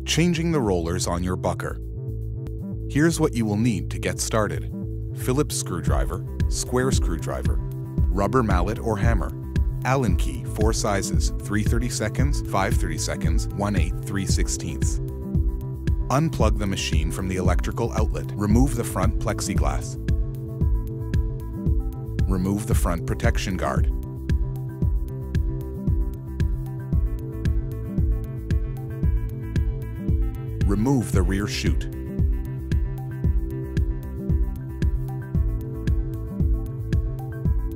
Changing the rollers on your bucker. Here's what you will need to get started: Phillips screwdriver, square screwdriver, rubber mallet or hammer, Allen key, 4 sizes, 3/32, 5/32, 1/8, 3/16. Unplug the machine from the electrical outlet. Remove the front plexiglass. Remove the front protection guard. Remove the rear chute.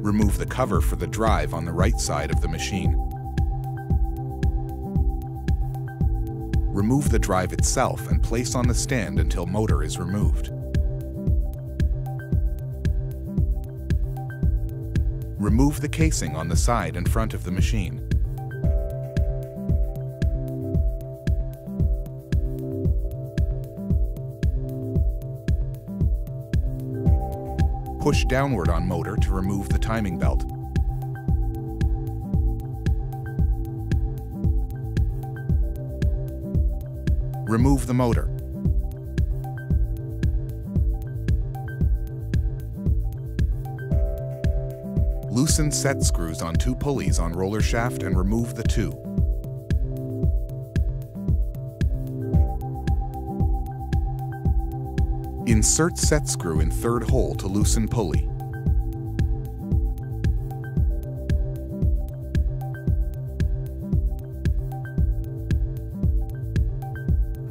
Remove the cover for the drive on the right side of the machine. Remove the drive itself and place on the stand until motor is removed. Remove the casing on the side and front of the machine. Push downward on motor to remove the timing belt. Remove the motor. Loosen set screws on 2 pulleys on roller shaft and remove the 2. Insert set screw in 3rd hole to loosen pulley.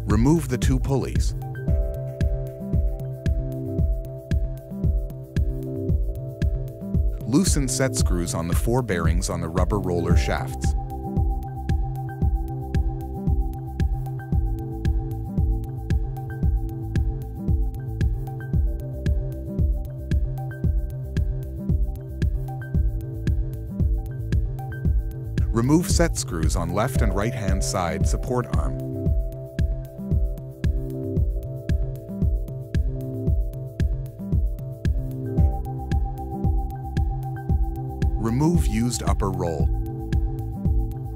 Remove the 2 pulleys. Loosen set screws on the 4 bearings on the rubber roller shafts. Remove set screws on left and right hand side support arm. Remove used upper roll.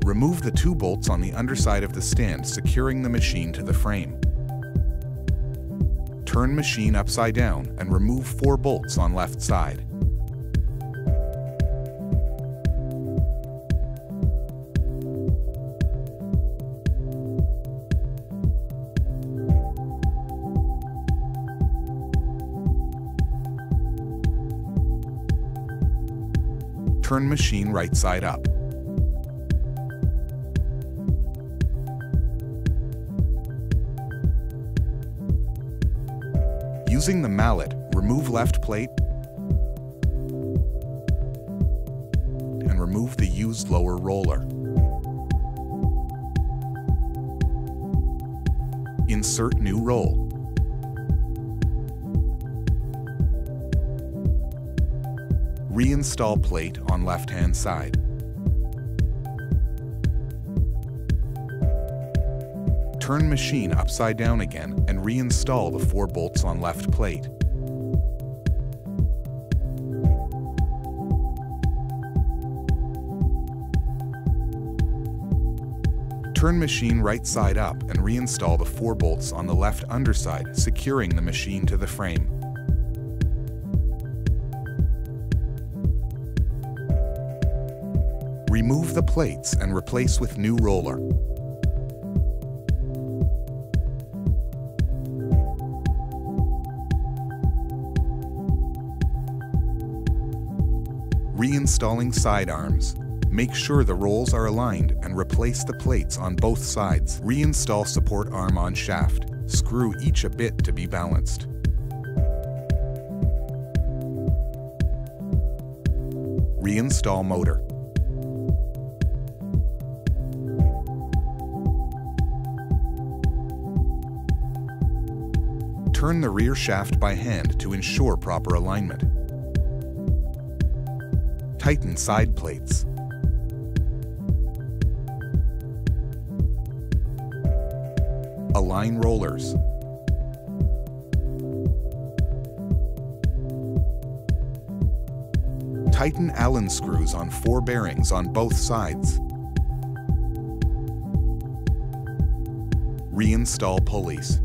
Remove the 2 bolts on the underside of the stand securing the machine to the frame. Turn machine upside down and remove 4 bolts on left side. Turn machine right side up. Using the mallet, remove left plate and remove the used lower roller. Insert new roll. Reinstall plate on left-hand side. Turn machine upside down again and reinstall the 4 bolts on left plate. Turn machine right side up and reinstall the 4 bolts on the left underside, securing the machine to the frame. Remove the plates and replace with new roller. Reinstalling side arms. Make sure the rolls are aligned and replace the plates on both sides. Reinstall support arm on shaft. Screw each a bit to be balanced. Reinstall motor. Turn the rear shaft by hand to ensure proper alignment. Tighten side plates. Align rollers. Tighten Allen screws on 4 bearings on both sides. Reinstall pulleys.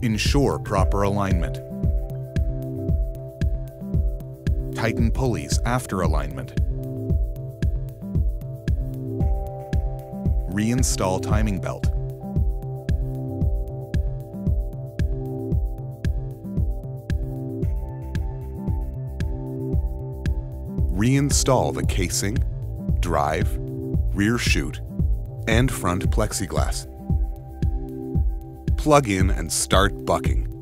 Ensure proper alignment. Tighten pulleys after alignment. Reinstall timing belt. Reinstall the casing, drive, rear chute, and front plexiglass. Plug in and start bucking.